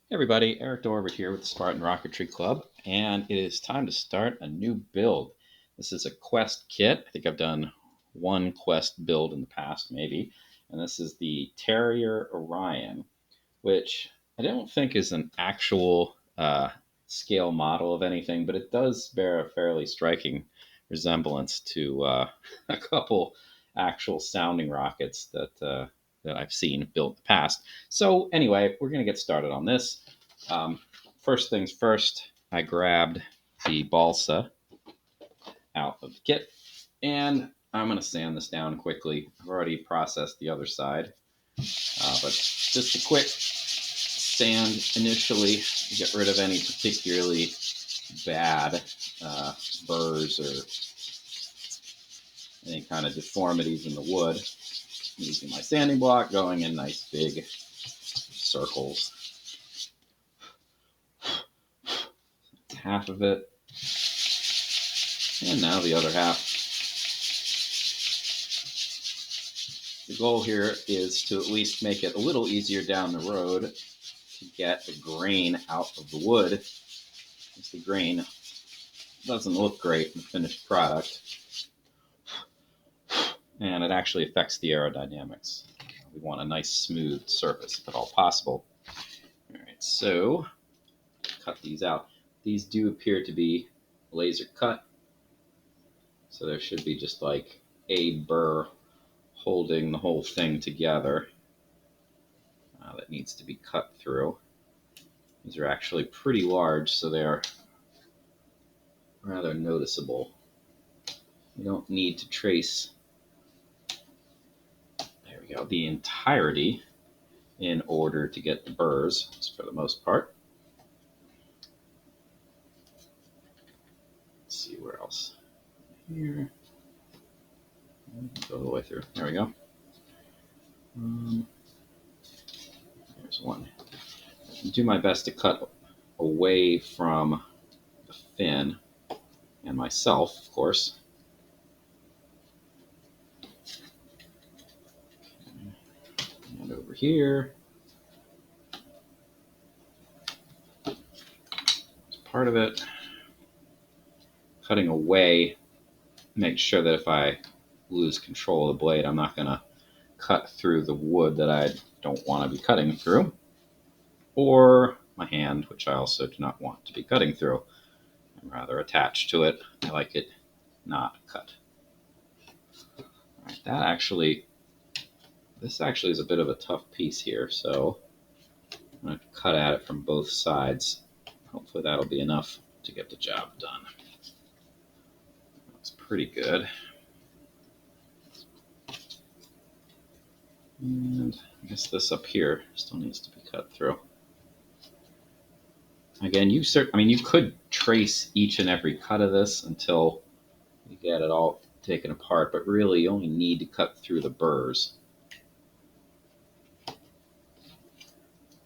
Hey everybody, Eric Dorward here with the Spartan Rocketry Club, and it is time to start a new build. This is a Quest kit. I think I've done one Quest build in the past, maybe, and this is the Terrier-Orion, which I don't think is an actual scale model of anything, but it does bear a fairly striking resemblance to a couple actual sounding rockets that I've seen built in the past. So anyway, we're going to get started on this. First things first, I grabbed the balsa out of the kit, and I'm going to sand this down quickly. I've already processed the other side, but just a quick sand initially to get rid of any particularly bad burrs or any kind of deformities in the wood. I'm using my sanding block, going in nice big circles. Half of it, and now the other half. The goal here is to at least make it a little easier down the road to get the grain out of the wood, because the grain doesn't look great in the finished product, and it actually affects the aerodynamics. We want a nice smooth surface if at all possible. All right, so cut these out. These do appear to be laser cut, so there should be just like a burr holding the whole thing together that needs to be cut through. These are actually pretty large, so they're rather noticeable. You don't need to trace, there we go, the entirety in order to get the burrs, for the most part. Let's see where else. Here. Go all the way through. There we go. There's one. I do my best to cut away from the fin and myself, of course. And over here, as part of it, cutting away makes sure that if I lose control of the blade, I'm not going to cut through the wood that I don't want to be cutting through, or my hand, which I also do not want to be cutting through. I'm rather attached to it. I like it not cut. All right, this actually is a bit of a tough piece here, so I'm going to cut at it from both sides. Hopefully that'll be enough to get the job done. That's pretty good. And I guess this up here still needs to be cut through. Again, you could trace each and every cut of this until you get it all taken apart, but really you only need to cut through the burrs.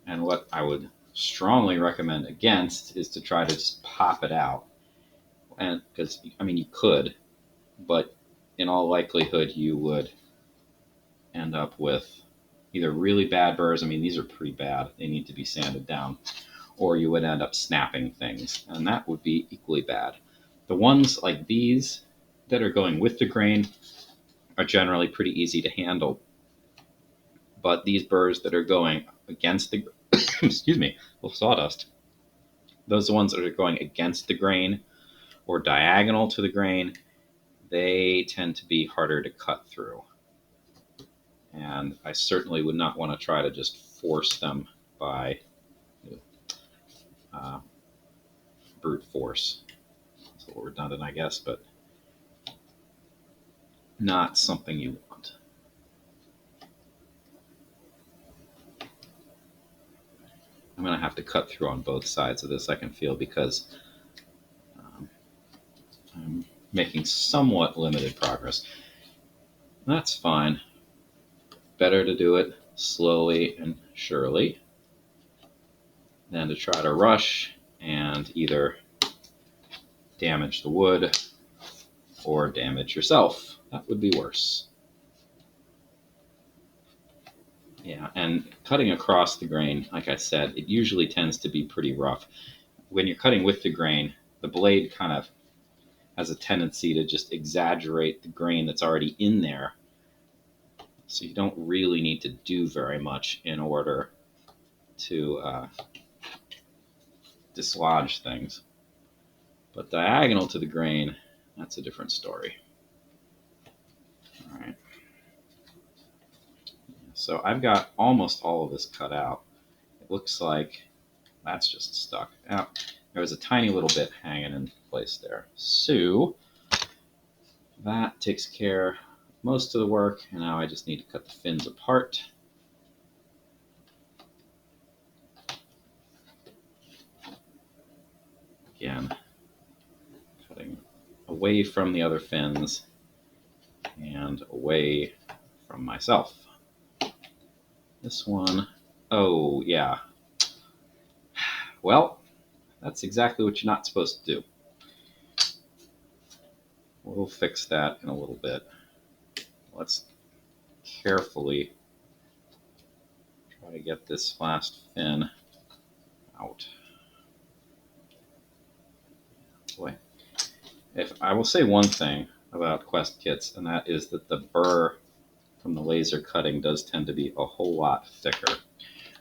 And what I would strongly recommend against is to try to just pop it out. And because, you could, but in all likelihood you would end up with either really bad burrs. These are pretty bad. They need to be sanded down. Or you would end up snapping things, and that would be equally bad. The ones like these that are going with the grain are generally pretty easy to handle. But these burrs that are going against the excuse me, sawdust. Those are the ones that are going against the grain or diagonal to the grain. They tend to be harder to cut through. And I certainly would not want to try to just force them by brute force. It's a little redundant, I guess, but not something you want. I'm going to have to cut through on both sides of this, I can feel, because I'm making somewhat limited progress. That's fine. Better to do it slowly and surely than to try to rush and either damage the wood or damage yourself. That would be worse. Yeah, and cutting across the grain, like I said, it usually tends to be pretty rough. When you're cutting with the grain, the blade kind of has a tendency to just exaggerate the grain that's already in there. So you don't really need to do very much in order to dislodge things. But diagonal to the grain, that's a different story. All right. So I've got almost all of this cut out. It looks like that's just stuck out. There was a tiny little bit hanging in place there. So that takes care of most of the work, and now I just need to cut the fins apart. Again, cutting away from the other fins and away from myself. This one, oh yeah. Well, that's exactly what you're not supposed to do. We'll fix that in a little bit. Let's carefully try to get this last fin out. Boy, if I will say one thing about Quest kits, and that is that the burr from the laser cutting does tend to be a whole lot thicker.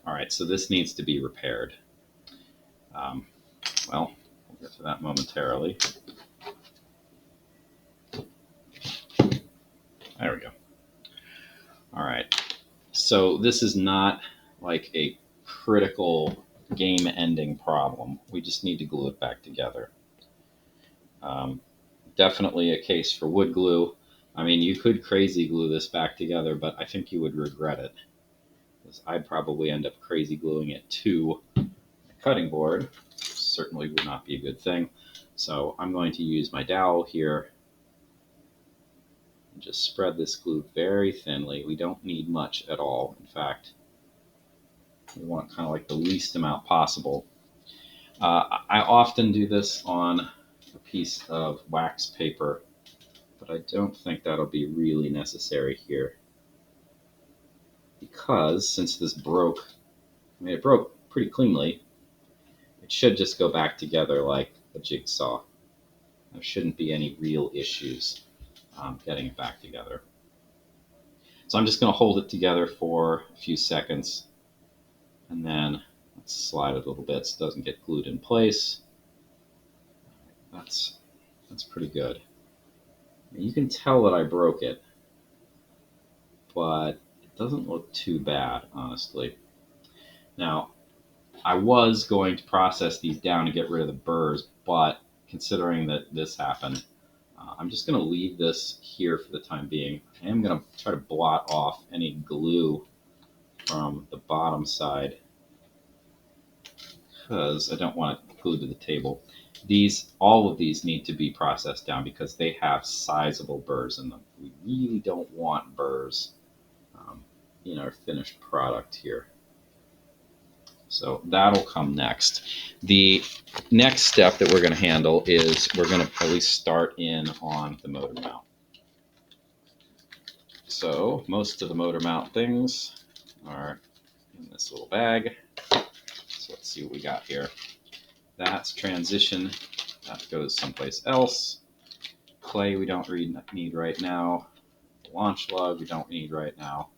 All right, so this needs to be repaired. Well, we'll get to that momentarily. There we go. All right, so this is not like a critical game-ending problem. We just need to glue it back together. Definitely a case for wood glue. I mean, you could crazy glue this back together, but I think you would regret it, because I'd probably end up crazy gluing it to a cutting board. Certainly would not be a good thing. So I'm going to use my dowel here and just spread this glue very thinly. We don't need much at all. In fact, we want kind of like the least amount possible. I often do this on a piece of wax paper, but I don't think that'll be really necessary here, because since this broke, I mean, it broke pretty cleanly, it should just go back together like a jigsaw. There shouldn't be any real issues getting it back together. So I'm just going to hold it together for a few seconds, and then let's slide it a little bit so it doesn't get glued in place. That's pretty good. You can tell that I broke it, but it doesn't look too bad, honestly. Now, I was going to process these down to get rid of the burrs, but considering that this happened, I'm just going to leave this here for the time being. I am going to try to blot off any glue from the bottom side, because I don't want it glued to the table. All of these need to be processed down because they have sizable burrs in them. We really don't want burrs in our finished product here. So that'll come next. The next step that we're going to handle is we're going to at least start in on the motor mount. So most of the motor mount things are in this little bag. So let's see what we got here. That's transition. That goes someplace else. Clay we don't need right now. Launch lug we don't need right now.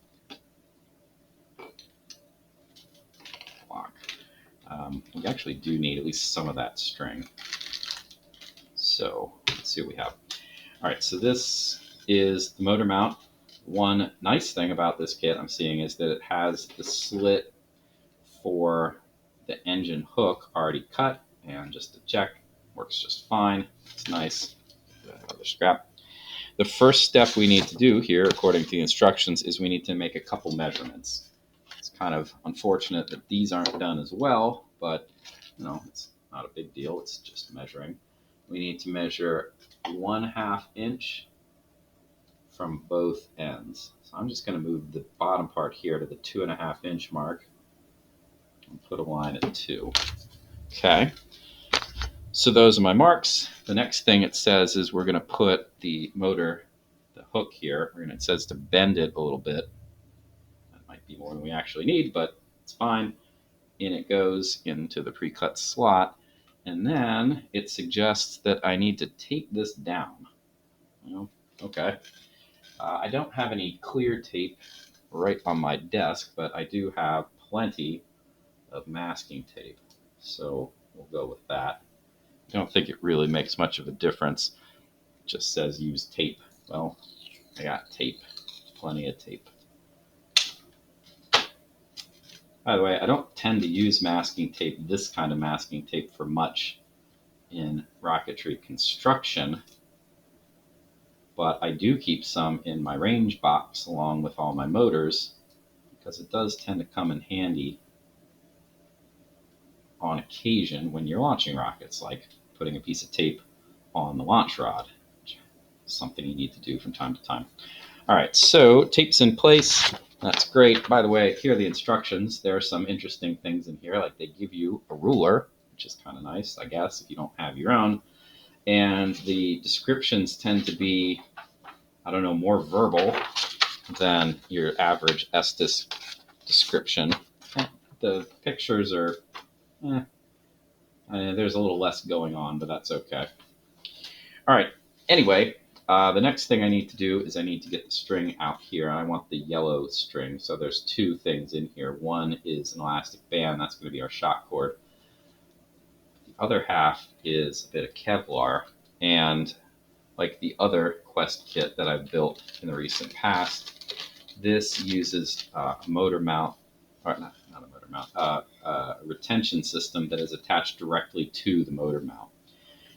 Lock. We actually do need at least some of that string. So let's see what we have. All right, so this is the motor mount. One nice thing about this kit I'm seeing is that it has the slit for the engine hook already cut, and just to check, works just fine. It's nice. Another scrap. The first step we need to do here, according to the instructions, is we need to make a couple measurements. It's kind of unfortunate that these aren't done as well, but it's not a big deal. It's just measuring. We need to measure 1/2 inch from both ends. So I'm just going to move the bottom part here to the 2.5 inch mark and put a line at 2. Okay. So those are my marks. The next thing it says is we're going to put the motor, the hook here, and it says to bend it a little bit. That might be more than we actually need, but it's fine. In it goes into the pre-cut slot. And then it suggests that I need to tape this down. Well, okay. I don't have any clear tape right on my desk, but I do have plenty of masking tape. So we'll go with that. I don't think it really makes much of a difference. It just says use tape. Well, I got tape, plenty of tape. By the way, I don't tend to use masking tape, this kind of masking tape, for much in rocketry construction, but I do keep some in my range box along with all my motors because it does tend to come in handy on occasion when you're launching rockets, like putting a piece of tape on the launch rod, which is something you need to do from time to time. All right, so tape's in place. That's great. By the way, here are the instructions. There are some interesting things in here, like they give you a ruler, which is kind of nice, I guess, if you don't have your own. And the descriptions tend to be, I don't know, more verbal than your average Estes description. The pictures are, there's a little less going on, but that's okay. All right, anyway, the next thing I need to do is I need to get the string out here. I want the yellow string, so there's two things in here. One is an elastic band, that's going to be our shock cord. The other half is a bit of Kevlar, and like the other Quest kit that I've built in the recent past, this uses a motor mount, or not a motor mount, a retention system that is attached directly to the motor mount.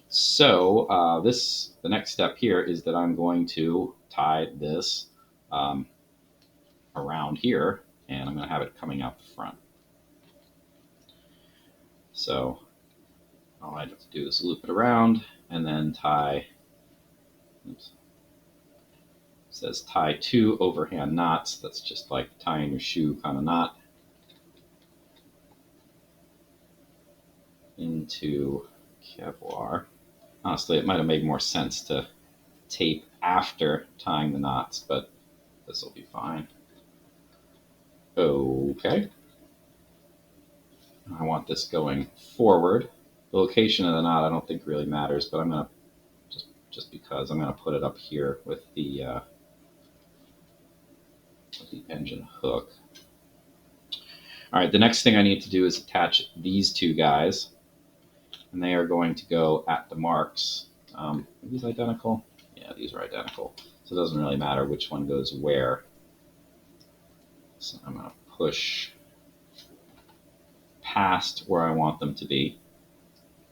So the next step here is that I'm going to tie this around here, and I'm going to have it coming out the front. So all I have to do is loop it around and then tie, oops, it says tie 2 overhand knots. That's just like tying your shoe kind of knot into Kevlar. Honestly, it might have made more sense to tape after tying the knots, but this will be fine. Okay. I want this going forward. The location of the knot I don't think really matters, but I'm going to, just because, I'm going to put it up here with the engine hook. All right, the next thing I need to do is attach these two guys, and they are going to go at the marks. Are these identical? Yeah, these are identical. So it doesn't really matter which one goes where. So I'm going to push past where I want them to be,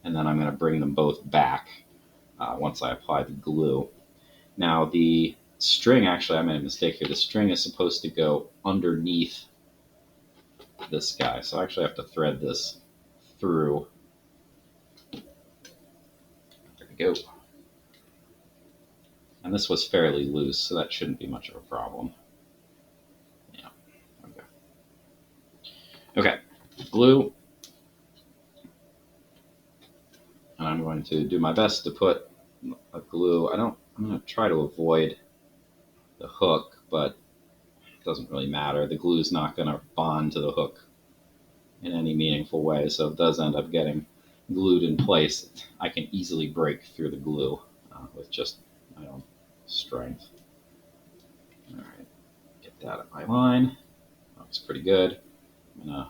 and then I'm going to bring them both back once I apply the glue. Now the string, actually I made a mistake here. The string is supposed to go underneath this guy, so I actually have to thread this through. There we go. And this was fairly loose, so that shouldn't be much of a problem. Yeah, okay. Okay, glue. And I'm going to do my best to put a glue. I'm going to try to avoid the hook, but it doesn't really matter. The glue is not going to bond to the hook in any meaningful way, so if it does end up getting glued in place, I can easily break through the glue with just my own strength. All right, get that at my line. Looks pretty good. I'm going to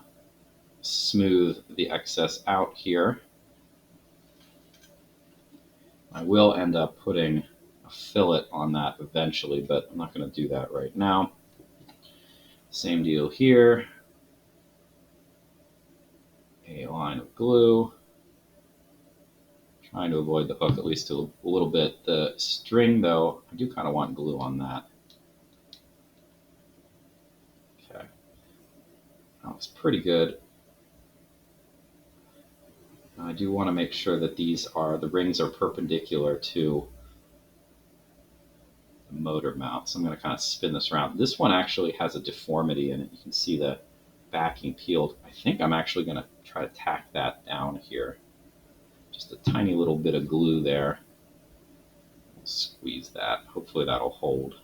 smooth the excess out here. I will end up putting a fillet on that eventually, but I'm not going to do that right now. Same deal here. A line of glue. Trying to avoid the hook at least a little bit. The string, though, I do kind of want glue on that. Okay. That looks pretty good. I do want to make sure that the rings are perpendicular to the motor mount. So I'm going to kind of spin this around. This one actually has a deformity in it. You can see the backing peeled. I think I'm actually going to try to tack that down here. Just a tiny little bit of glue there. We'll squeeze that. Hopefully that'll hold.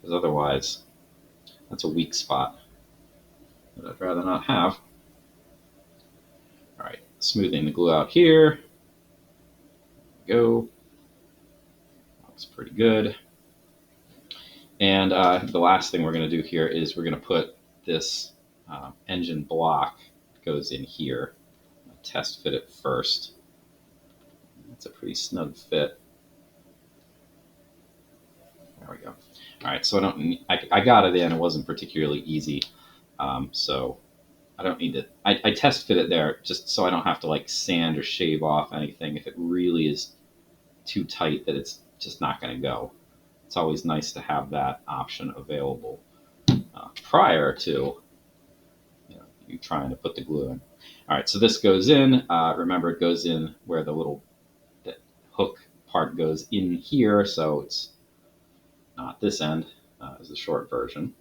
Because otherwise, that's a weak spot. that I'd rather not have. All right, smoothing the glue out here. Go. Looks pretty good. And the last thing we're going to do here is we're going to put this engine block that goes in here. I'll test fit it first. That's a pretty snug fit. There we go. All right, so I got it in. It wasn't particularly easy, so I don't need to. I test fit it there just so I don't have to like sand or shave off anything if it really is too tight that it's just not going to go. It's always nice to have that option available prior to you trying to put the glue in. All right, so this goes in. Remember, it goes in where the hook part goes in here, so it's not this end is the short version.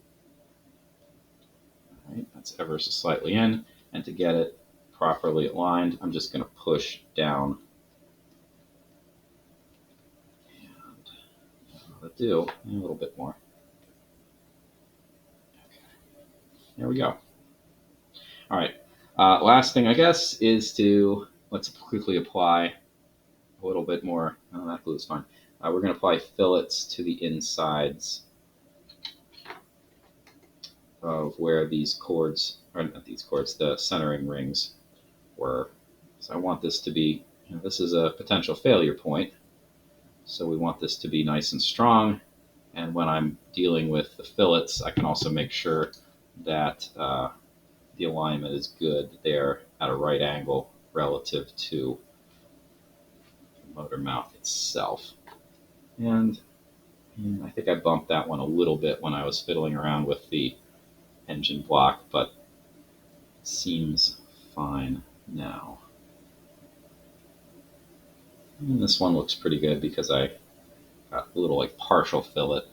All right, that's ever so slightly in, and to get it properly aligned, I'm just going to push down. And do a little bit more. Okay. There we go. All right. Last thing, I guess, is let's quickly apply a little bit more. Oh, that glue is fine. We're going to apply fillets to the insides of where these cords, or not these cords, the centering rings were. So I want this to be, this is a potential failure point. So we want this to be nice and strong. And when I'm dealing with the fillets, I can also make sure that the alignment is good there at a right angle relative to the motor mouth itself. And I think I bumped that one a little bit when I was fiddling around with the engine block, but it seems fine now. And this one looks pretty good because I got a little like partial fillet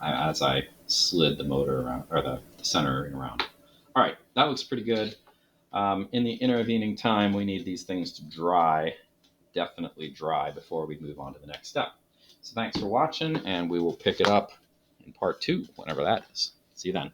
as I slid the motor around, or the centering around. All right, that looks pretty good. In the intervening time, we need these things to dry, definitely dry, before we move on to the next step. So thanks for watching, and we will pick it up in part 2, whenever that is. See you then.